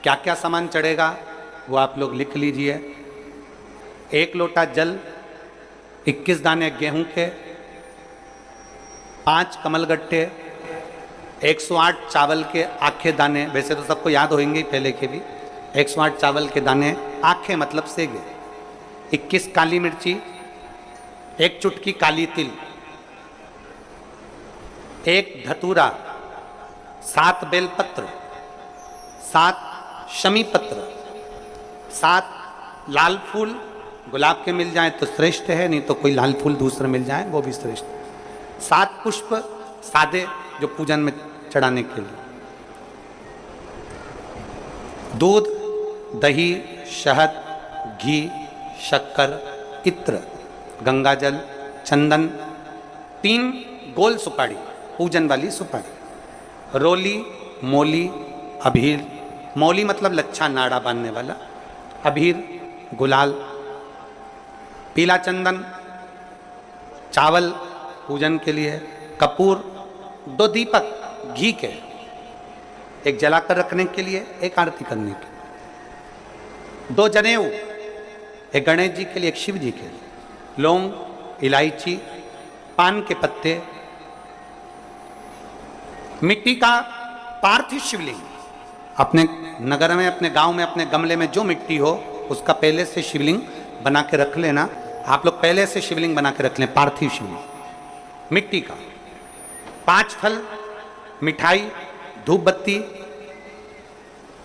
क्या क्या सामान चढ़ेगा वो आप लोग लिख लीजिए। 1 लोटा जल, 21 दाने गेहूं के, 5 कमलगट्टे, 108 चावल के आखे दाने, वैसे तो सबको याद होंगे ही पहले के भी। 108 चावल के दाने, आखे मतलब सेगे, 21 काली मिर्ची, 1 चुटकी काली तिल, 1 धतूरा, 7 बेलपत्र, 7 शमी पत्र, 7 लाल फूल, गुलाब के मिल जाए तो श्रेष्ठ है, नहीं तो कोई लाल फूल दूसरे मिल जाए वो भी श्रेष्ठ है। 7 पुष्प सादे जो पूजन में चढ़ाने के लिए। दूध, दही, शहद, घी, शक्कर, इत्र, गंगाजल, चंदन, 3 गोल सुपारी, पूजन वाली सुपारी, रोली, मौली, अबीर, मौली मतलब लच्छा नाड़ा बांधने वाला, अबीर, गुलाल, पीला चंदन, चावल पूजन के लिए, कपूर, 2 दीपक घी के, एक जलाकर रखने के लिए, एक आरती करने के लिए, 2 जनेऊ, एक गणेश जी के लिए, एक शिव जी के लिए, लौंग, इलायची, पान के पत्ते, मिट्टी का पार्थिव शिवलिंग। अपने नगर में, अपने गांव में, अपने गमले में जो मिट्टी हो उसका पहले से शिवलिंग बना के रख लेना। आप लोग पहले से शिवलिंग बना के रख लें, पार्थिव शिवलिंग मिट्टी का। 5 फल, मिठाई, धूप बत्ती,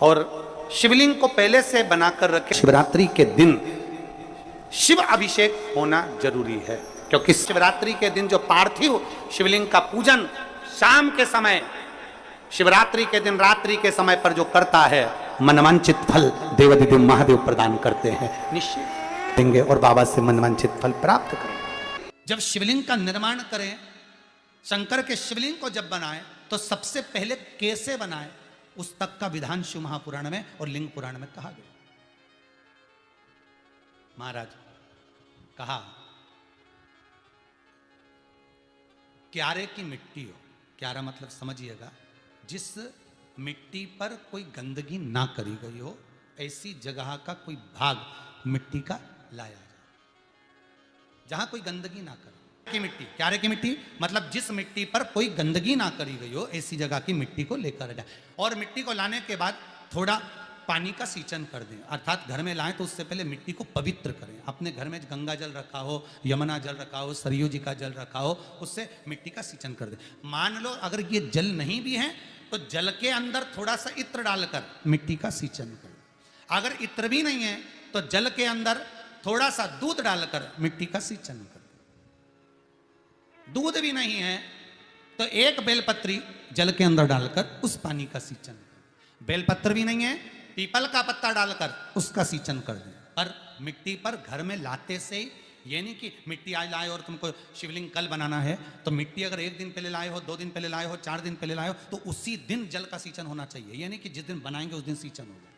और शिवलिंग को पहले से बनाकर रखें। शिवरात्रि के दिन शिव अभिषेक होना जरूरी है, क्योंकि शिवरात्रि के दिन जो पार्थिव शिवलिंग का पूजन शाम के समय, शिवरात्रि के दिन रात्रि के समय पर जो करता है, मनवांचित फल देवाधिदेव महादेव प्रदान करते हैं, निश्चित देंगे और बाबा से मनवांचित फल प्राप्त करेंगे। जब शिवलिंग का निर्माण करें, शंकर के शिवलिंग को जब बनाएं, तो सबसे पहले कैसे बनाएं उस तक का विधान शिव महापुराण में और लिंग पुराण में कहा गया। महाराज कहा, क्यारे की मिट्टी हो, क्यारा मतलब समझिएगा, जिस मिट्टी पर कोई गंदगी ना करी गई हो, ऐसी जगह का कोई भाग मिट्टी का लाया जाए जहां कोई गंदगी ना करे। की मिट्टी, क्यारे की मिट्टी मतलब जिस मिट्टी पर कोई गंदगी ना करी गई हो, ऐसी जगह की मिट्टी को लेकर जाए। और मिट्टी को लाने के बाद थोड़ा पानी का सींचन कर दें, अर्थात घर में लाएं तो उससे पहले मिट्टी को पवित्र करें। अपने घर में गंगा जल रखा हो, यमुना जल रखा हो, सरयू जी का जल रखा हो, उससे मिट्टी का सींचन कर दें। मान लो अगर ये जल नहीं भी है तो जल के अंदर थोड़ा सा इत्र डालकर मिट्टी का सींचन करें। अगर इत्र भी नहीं है तो जल के अंदर थोड़ा सा दूध डालकर मिट्टी का सींचन करें। दूध भी नहीं है तो 1 बेलपत्री जल के अंदर डालकर उस पानी का सींचन करें। बेलपत्र भी नहीं है, पीपल का पत्ता डालकर उसका सींचन कर दें। पर मिट्टी पर घर में लाते से, ये नहीं कि मिट्टी आज लाए और तुमको शिवलिंग कल बनाना है, तो मिट्टी अगर 1 दिन पहले लाए हो, 2 दिन पहले लाए हो, 4 दिन पहले लाए हो, तो उसी दिन जल का सींचन होना चाहिए। ये नहीं कि जिस दिन बनाएंगे उस दिन सींचन होगा।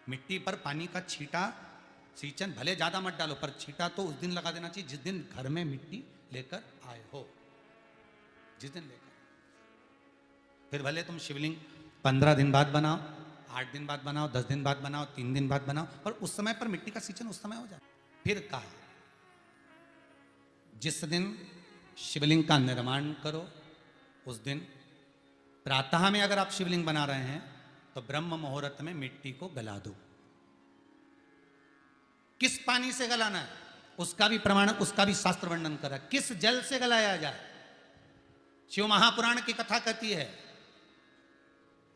मिट्टी पर पानी का छींटा, सींचन भले ज्यादा मत डालो, पर छींटा तो उस दिन लगा देना चाहिए जिस दिन घर में मिट्टी लेकर आए हो, जिस दिन लेकर। फिर भले तुम शिवलिंग 15 दिन बाद बनाओ, 8 दिन बाद बनाओ, 10 दिन बाद बनाओ, 3 दिन बाद बनाओ, पर उस समय पर मिट्टी का सींचन उस समय हो जाए। फिर कहा, जिस दिन शिवलिंग का निर्माण करो उस दिन प्रातः में अगर आप शिवलिंग बना रहे हैं तो ब्रह्म मुहूर्त में मिट्टी को गला दो। किस पानी से गलाना है उसका भी प्रमाण, उसका भी शास्त्र वर्णन करा। किस जल से गलाया जाए, शिव महापुराण की कथा कहती है।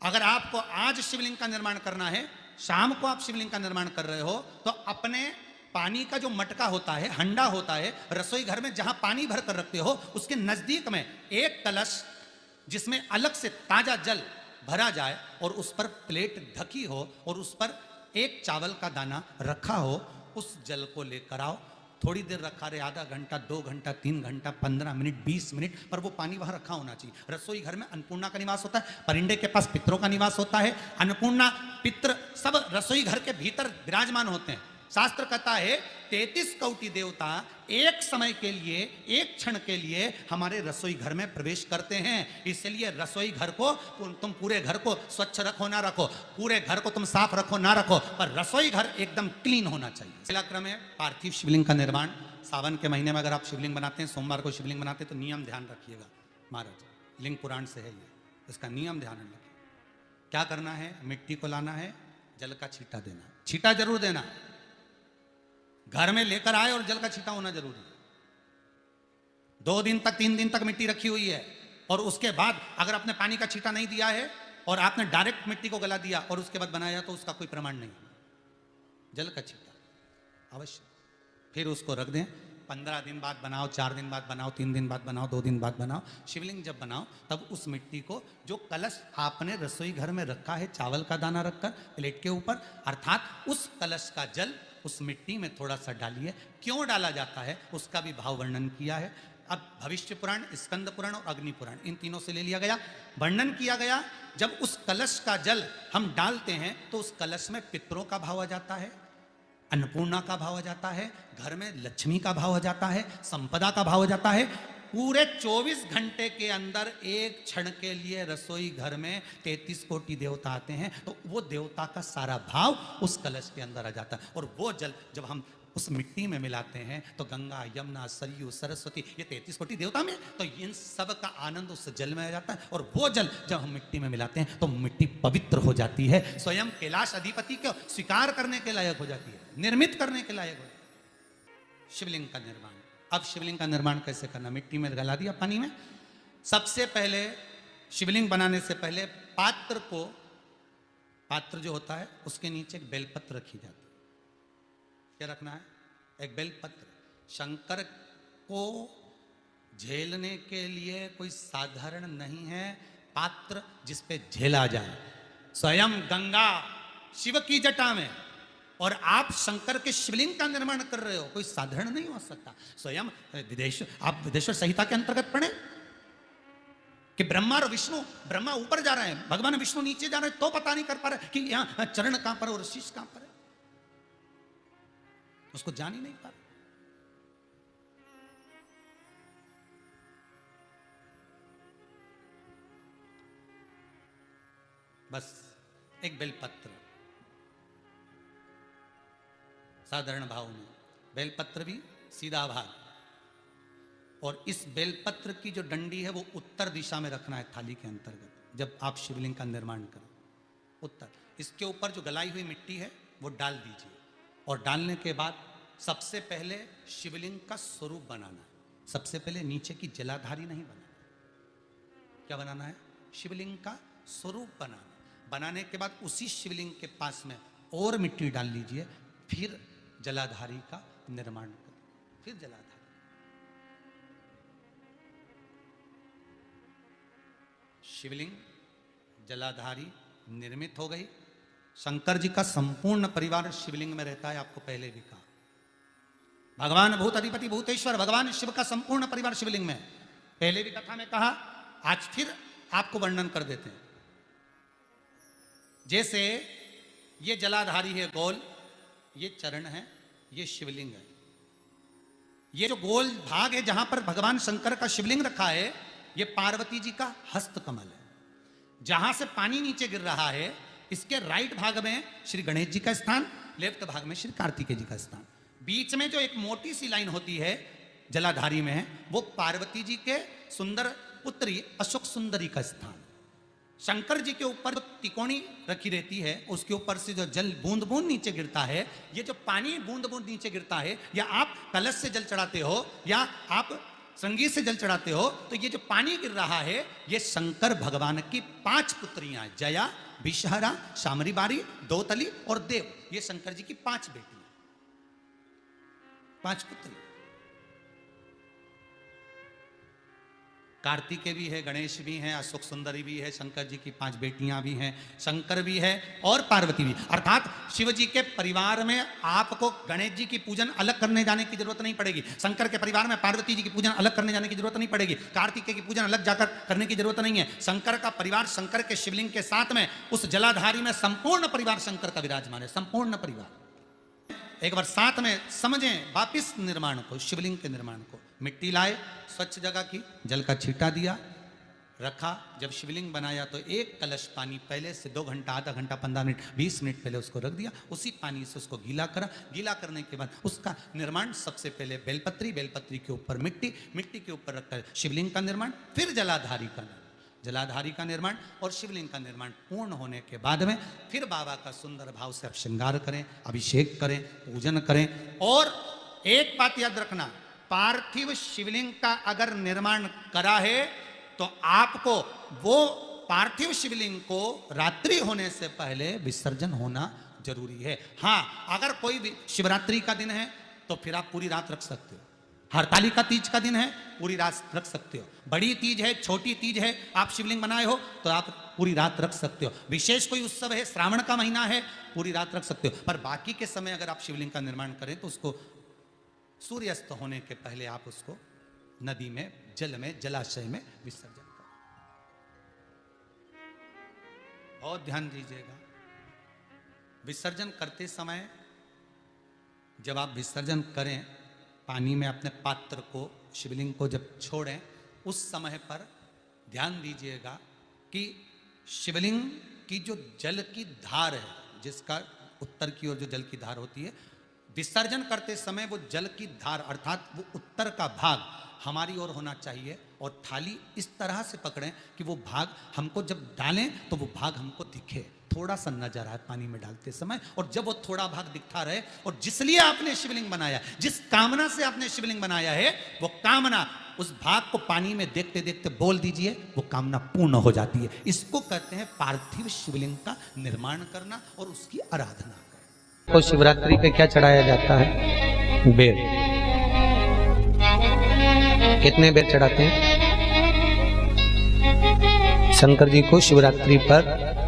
अगर आपको आज शिवलिंग का निर्माण करना है, शाम को आप शिवलिंग का निर्माण कर रहे हो, तो अपने पानी का जो मटका होता है, हंडा होता है, रसोई घर में जहां पानी भर कर रखते हो, उसके नजदीक में एक कलश जिसमें अलग से ताजा जल भरा जाए और उस पर प्लेट ढकी हो और उस पर 1 चावल का दाना रखा हो, उस जल को लेकर आओ। थोड़ी देर रखा रहे, आधा घंटा, 2 घंटा, 3 घंटा, 15 मिनट, 20 मिनट, पर वो पानी वहां रखा होना चाहिए। रसोई घर में अन्नपूर्णा का निवास होता है, परिंडे के पास पितरों का निवास होता है। अन्नपूर्णा, पितर सब रसोई घर के भीतर विराजमान होते हैं। शास्त्र कहता है 33 कोटि देवता एक समय के लिए, एक क्षण के लिए हमारे रसोई घर में प्रवेश करते हैं। इसलिए रसोई घर को तुम पूरे घर को स्वच्छ रखो ना रखो, पूरे घर को तुम साफ रखो ना रखो, पर रसोई घर एकदम क्लीन होना चाहिए। पहला क्रम है पार्थिव शिवलिंग का निर्माण। सावन के महीने में अगर आप शिवलिंग बनाते हैं, सोमवार को शिवलिंग बनाते हैं, तो नियम ध्यान रखिएगा महाराज, लिंग पुराण से है ये, इसका नियम ध्यान रखिए। क्या करना है, मिट्टी को लाना है, जल का छींटा देना, छींटा जरूर देना, घर में लेकर आए और जल का छींटा होना जरूरी है। 2 दिन तक 3 दिन तक मिट्टी रखी हुई है और उसके बाद अगर आपने पानी का छींटा नहीं दिया है और आपने डायरेक्ट मिट्टी को गला दिया और उसके बाद बनाया, तो उसका कोई प्रमाण नहीं। जल का छींटा अवश्य, फिर उसको रख दें। 15 दिन बाद बनाओ, 4 दिन बाद बनाओ, 3 दिन बाद बनाओ, 2 दिन बाद बनाओ। शिवलिंग जब बनाओ तब उस मिट्टी को, जो कलश आपने रसोई घर में रखा है चावल का दाना रखकर प्लेट के ऊपर, अर्थात उस कलश का जल उस मिट्टी में थोड़ा सा डालिए। क्यों डाला जाता है उसका भी भाव वर्णन किया है। अब भविष्य पुराण, स्कंद पुराण और अग्नि पुराण, इन तीनों से ले लिया गया, वर्णन किया गया। जब उस कलश का जल हम डालते हैं तो उस कलश में पितरों का भाव आ जाता है, अन्नपूर्णा का भाव आ जाता है, घर में लक्ष्मी का भाव आ जाता है, संपदा का भाव आ जाता है। पूरे 24 घंटे के अंदर एक क्षण के लिए रसोई घर में 33 कोटि देवता आते हैं, तो वो देवता का सारा भाव उस कलश के अंदर आ जाता है। और वो जल जब हम उस मिट्टी में मिलाते हैं तो गंगा, यमुना, सरयू, सरस्वती, ये 33 कोटि देवता में, तो इन सब का आनंद उस जल में आ जाता है। और वो जल जब हम मिट्टी में मिलाते हैं तो मिट्टी पवित्र हो जाती है, स्वयं कैलाश अधिपति को स्वीकार करने के लायक हो जाती है, निर्मित करने के लायक हो जाती है। शिवलिंग का निर्माण। अब शिवलिंग का निर्माण कैसे करना, मिट्टी में गला दिया पानी में। सबसे पहले शिवलिंग बनाने से पहले पात्र को, पात्र जो होता है उसके नीचे एक बेलपत्र रखी जाती है। क्या रखना है, एक बेलपत्र। शंकर को झेलने के लिए कोई साधारण नहीं है पात्र जिसपे झेला जाए। स्वयं गंगा शिव की जटा में, और आप शंकर के शिवलिंग का निर्माण कर रहे हो, कोई साधारण नहीं हो सकता। स्वयं आप विदेश्वर संहिता के अंतर्गत पढ़े कि ब्रह्मा और विष्णु, ब्रह्मा ऊपर जा रहे हैं, भगवान विष्णु नीचे जा रहे हैं, तो पता नहीं कर पा रहे कि यहां चरण कहां पर और शीश कहां पर है, उसको जान ही नहीं पा रहे। बस एक बेलपत्र, साधारण भाव में बेलपत्र भी सीधा भाग, और इस बेलपत्र की जो डंडी है वो उत्तर दिशा में रखना है थाली के अंतर्गत। जब आप शिवलिंग का निर्माण करें उत्तर, इसके ऊपर जो गलाई हुई मिट्टी है वो डाल दीजिए, और डालने के बाद सबसे पहले शिवलिंग का स्वरूप बनाना है। सबसे पहले नीचे की जलाधारी नहीं बनाना, क्या बनाना है, शिवलिंग का स्वरूप बनाना। बनाने के बाद उसी शिवलिंग के पास में और मिट्टी डाल लीजिए, फिर जलाधारी का निर्माण करें, फिर जलाधारी। शिवलिंग जलाधारी निर्मित हो गई। शंकर जी का संपूर्ण परिवार शिवलिंग में रहता है, आपको पहले भी कहा। भगवान भूत अधिपति भूतेश्वर भगवान शिव का संपूर्ण परिवार शिवलिंग में, पहले भी कथा में कहा, आज फिर आपको वर्णन कर देते हैं। जैसे ये जलाधारी है गोल, ये चरण है, ये शिवलिंग है। ये जो गोल भाग है जहां पर भगवान शंकर का शिवलिंग रखा है, ये पार्वती जी का हस्त कमल है। जहां से पानी नीचे गिर रहा है, इसके राइट भाग में श्री गणेश जी का स्थान, लेफ्ट भाग में श्री कार्तिकेय जी का स्थान। बीच में जो एक मोटी सी लाइन होती है जलाधारी में, वो पार्वती जी के सुंदर पुत्री अशोक सुंदरी का स्थान। शंकर जी के ऊपर जो तिकोनी रखी रहती है, उसके ऊपर से जो जल बूंद बूंद नीचे गिरता है, ये जो पानी बूंद बूंद नीचे गिरता है, या आप कलश से जल चढ़ाते हो या आप संगीत से जल चढ़ाते हो, तो ये जो पानी गिर रहा है, ये शंकर भगवान की 5 पुत्रियां, जया, विषहरा, शामरीबारी, दौतली और देव, ये शंकर जी की 5 बेटियां, 5 पुत्री। कार्तिकेय भी है, गणेश भी हैं, अशोक सुंदरी भी है, शंकर जी की 5 बेटियां भी हैं, शंकर भी है और पार्वती भी। अर्थात शिव जी के परिवार में आपको गणेश जी की पूजन अलग करने जाने की जरूरत नहीं पड़ेगी, शंकर के परिवार में पार्वती जी की पूजन अलग करने जाने की जरूरत नहीं पड़ेगी, कार्तिकेय की पूजन अलग जाकर करने की जरूरत नहीं है। शंकर का परिवार, शंकर के शिवलिंग के साथ में उस जलाधारी में संपूर्ण परिवार शंकर का विराजमान है, संपूर्ण परिवार। एक बार साथ में समझें वापिस निर्माण को, शिवलिंग के निर्माण को। मिट्टी लाए, स्वच्छ जगह की, जल का छींटा दिया, रखा। जब शिवलिंग बनाया तो एक कलश पानी पहले से 2 घंटा, आधा घंटा, 15 मिनट, 20 मिनट पहले उसको रख दिया। उसी पानी से उसको गीला करा। गीला करने के बाद उसका निर्माण सबसे पहले बेलपत्री, बेलपत्री के ऊपर मिट्टी, मिट्टी के ऊपर रखकर शिवलिंग का निर्माण, फिर जलाधारी का निर्माण, जलाधारी का निर्माण और शिवलिंग का निर्माण पूर्ण होने के बाद में फिर बाबा का सुंदर भाव से आप श्रृंगार करें, अभिषेक करें, पूजन करें। और एक बात याद रखना, पार्थिव शिवलिंग का अगर निर्माण करा है तो आपको वो पार्थिव शिवलिंग को रात्रि होने से पहले विसर्जन होना जरूरी है। हाँ, अगर कोई भी शिवरात्रि का दिन है तो फिर आप पूरी रात रख सकते हो। हरतालिका तीज का दिन है, पूरी रात रख सकते हो। बड़ी तीज है, छोटी तीज है, आप शिवलिंग बनाए हो तो आप पूरी रात रख सकते हो। विशेष कोई उत्सव है, श्रावण का महीना है, पूरी रात रख सकते हो। पर बाकी के समय अगर आप शिवलिंग का निर्माण करें तो उसको सूर्यास्त होने के पहले आप उसको नदी में, जल में, जलाशय में विसर्जन करें। बहुत ध्यान दीजिएगा, विसर्जन करते समय जब आप विसर्जन करें, पानी में अपने पात्र को, शिवलिंग को जब छोड़ें, उस समय पर ध्यान दीजिएगा कि शिवलिंग की जो जल की धार है, जिसका उत्तर की ओर जो जल की धार होती है, विसर्जन करते समय वो जल की धार अर्थात वो उत्तर का भाग हमारी ओर होना चाहिए। और थाली इस तरह से पकड़ें कि वो भाग हमको जब डालें तो वो भाग हमको दिखे, थोड़ा सा नजर आए पानी में डालते समय। और जब वो थोड़ा भाग दिखता रहे, और जिसलिए आपने शिवलिंग बनाया, जिस कामना से आपने शिवलिंग बनाया है, वो कामना उस भाग को पानी में देखते देखते बोल दीजिए, वो कामना पूर्ण हो जाती है। इसको कहते हैं पार्थिव शिवलिंग का निर्माण करना और उसकी आराधना करना। तो शिवरात्रि पे क्या चढ़ाया जाता है? बेर। कितने बेर चढ़ाते हैं? शंकर जी को शिवरात्रि पर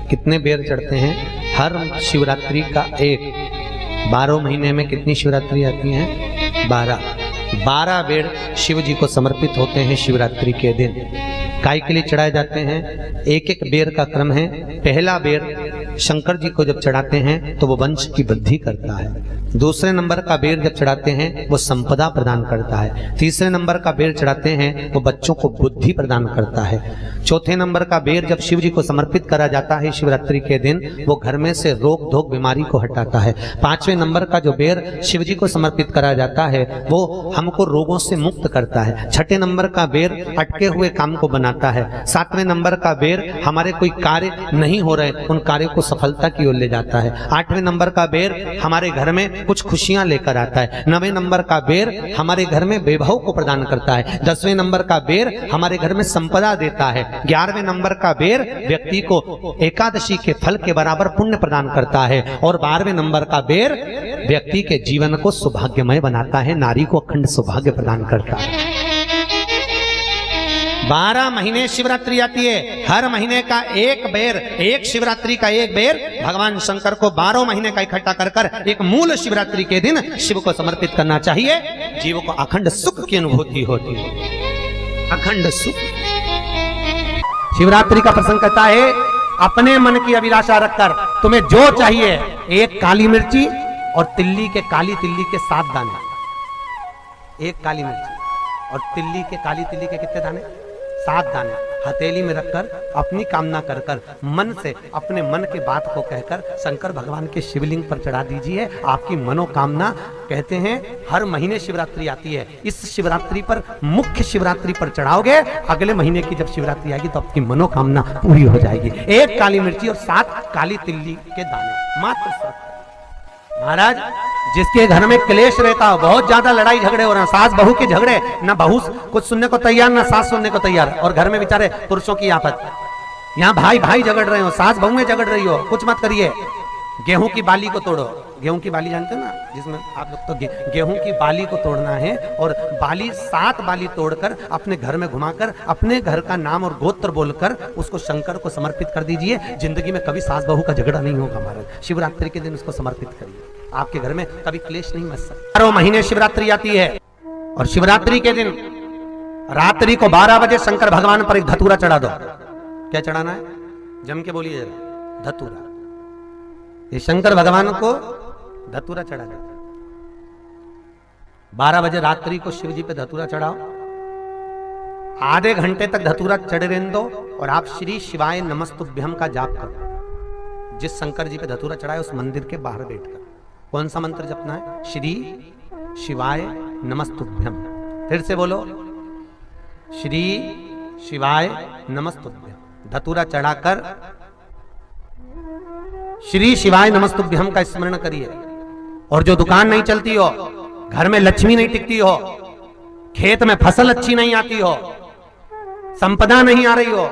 कितने बेर चढ़ते हैं? हर शिवरात्रि का एक। 12 महीने में कितनी शिवरात्रि आती हैं? 12 बेर शिव जी को समर्पित होते हैं शिवरात्रि के दिन। काय के लिए चढ़ाए जाते हैं? एक एक बेर का क्रम है। पहला बेर शंकर जी को जब चढ़ाते हैं तो वो वंश की वृद्धि करता है। दूसरे नंबर का बेर जब चढ़ाते हैं वो संपदा प्रदान करता है। तीसरे नंबर का बेर चढ़ाते हैं वो बच्चों को बुद्धि प्रदान करता है। चौथे नंबर का बेर जब शिव जी को समर्पित करा जाता है शिवरात्रि के दिन, वो घर में से रोग धोक बीमारी को हटाता है। 5वें नंबर का जो बेर शिव जी को समर्पित करा जाता है वो हमको रोगों से मुक्त करता है। 6ठे नंबर का बेर अटके हुए काम को बनाता है। 7वें नंबर का बेर हमारे कोई कार्य नहीं हो रहे, उन कार्यों को सफलता की ओर ले जाता है। 8वें नंबर का बेर हमारे घर में कुछ खुशियां लेकर आता है। 9वें नंबर का बेर हमारे घर में वैभव को प्रदान करता है। 10वें नंबर का बेर हमारे घर में संपदा देता है। 11वें नंबर का बेर व्यक्ति को एकादशी के फल के बराबर पुण्य प्रदान करता है। और 12वें नंबर का बेर व्यक्ति के जीवन को सौभाग्यमय बनाता है, नारी को अखंड सौभाग्य प्रदान करता है। 12 महीने शिवरात्रि आती है। हर महीने का एक बेर, एक शिवरात्रि का एक बेर भगवान शंकर को 12 महीने का इकट्ठा कर कर एक मूल शिवरात्रि के दिन शिव को समर्पित करना चाहिए। जीव को अखंड सुख की अनुभूति होती है, अखंड सुख। शिवरात्रि का प्रसंग कहता है, अपने मन की अभिलाषा रखकर तुम्हें जो चाहिए, एक काली मिर्ची और तिल्ली के, काली तिल्ली के 7 दाने। एक काली मिर्ची और तिल्ली के, काली तिल्ली के कितने दाने? 7 दाने हथेली में रखकर अपनी कामना कर कर मन से अपने मन के बात को कहकर शंकर भगवान के शिवलिंग पर चढ़ा दीजिए। आपकी मनोकामना, कहते हैं हर महीने शिवरात्रि आती है, इस शिवरात्रि पर, मुख्य शिवरात्रि पर चढ़ाओगे, अगले महीने की जब शिवरात्रि आएगी तो आपकी मनोकामना पूरी हो जाएगी। एक काली मिर्ची और 7 काली तिल्ली के दाने, मात्र 7। महाराज, जिसके घर में क्लेश रहता हो, बहुत ज्यादा लड़ाई झगड़े हो रहे हैं, सास बहू के झगड़े, ना बहू कुछ सुनने को तैयार ना सास सुनने को तैयार, और घर में बेचारे पुरुषों की आफत, यहाँ भाई भाई झगड़ रहे हो, सास बहू में झगड़ रही हो, कुछ मत करिए। गेहूं की बाली को तोड़ो। गेहूं की बाली जानते हो ना, जिसमें आप लोग तो गेहूं की बाली को तोड़ना है, और बाली 7 बाली तोड़कर अपने घर में घुमाकर अपने घर का नाम और गोत्र बोलकर उसको शंकर को समर्पित कर दीजिए। जिंदगी में कभी सास बहू का झगड़ा नहीं होगा महाराज। शिवरात्रि के दिन उसको समर्पित करिए, आपके घर में कभी क्लेश नहीं मच सकता। 12 महीने शिवरात्रि आती है, और शिवरात्रि के दिन रात्रि को 12 बजे शंकर भगवान पर एक धतूरा चढ़ा दो। क्या चढ़ाना है? जम के बोलिए जरा। धतूरा। ये शंकर भगवान को धतूरा चढ़ा देता। 12 बजे रात्रि को शिव जी पे धतूरा चढ़ाओ, आधे घंटे तक धतूरा चढ़े रहने दो और आप श्री शिवाय नमस्तुभ्यम का जाप करो। जिस शंकर जी पे धतूरा चढ़ाए उस मंदिर के बाहर बैठकर कौन सा मंत्र जपना है? श्री शिवाय नमस्तुभ्यम। फिर से बोलो, श्री शिवाय नमस्तुभ्यम। धतूरा चढ़ाकर श्री शिवाय नमस्तुभ्यम का स्मरण करिए। और जो दुकान नहीं चलती हो, घर में लक्ष्मी नहीं टिकती हो, खेत में फसल अच्छी नहीं आती हो, संपदा नहीं आ रही हो,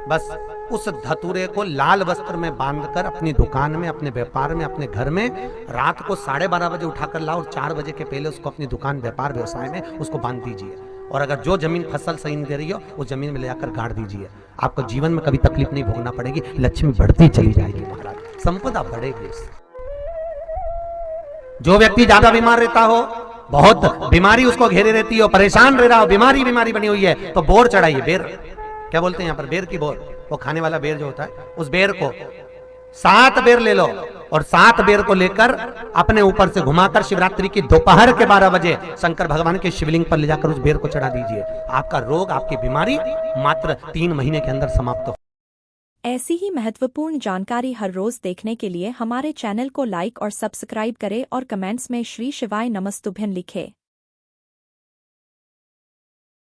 बस उस धतूरे को लाल वस्त्र में बांधकर अपनी दुकान में, अपने व्यापार में, अपने घर में रात को 12:30 बजे उठाकर लाओ और 4 बजे के पहले उसको अपनी दुकान, व्यापार, व्यवसाय में उसको बांध दीजिए। और अगर जो जमीन फसल सही नहीं दे रही हो उस जमीन में ले जाकर गाड़ दीजिए। आपको जीवन में कभी तकलीफ नहीं भोगना पड़ेगी, लक्ष्मी बढ़ती चली जाएगी महाराज, संपदा बढ़ेगी। जो व्यक्ति ज्यादा बीमार रहता हो, बहुत बीमारी उसको घेरे रहती हो, परेशान रह रहा हो, बीमारी बनी हुई है, तो बोर चढ़ाइए। बेर क्या बोलते हैं यहाँ पर? बेर की बोर, वो खाने वाला बेर जो होता है, उस बेर को 7 बेर ले लो और 7 बेर को लेकर अपने ऊपर से घुमाकर शिवरात्रि की दोपहर के 12 बजे शंकर भगवान के शिवलिंग पर ले जाकर उस बेर को चढ़ा दीजिए। आपका रोग, आपकी बीमारी मात्र 3 महीने के अंदर समाप्त हो। ऐसी ही महत्वपूर्ण जानकारी हर रोज देखने के लिए हमारे चैनल को लाइक और सब्सक्राइब करें और कमेंट्स में श्री शिवाय नमस्तुभ्यम लिखें।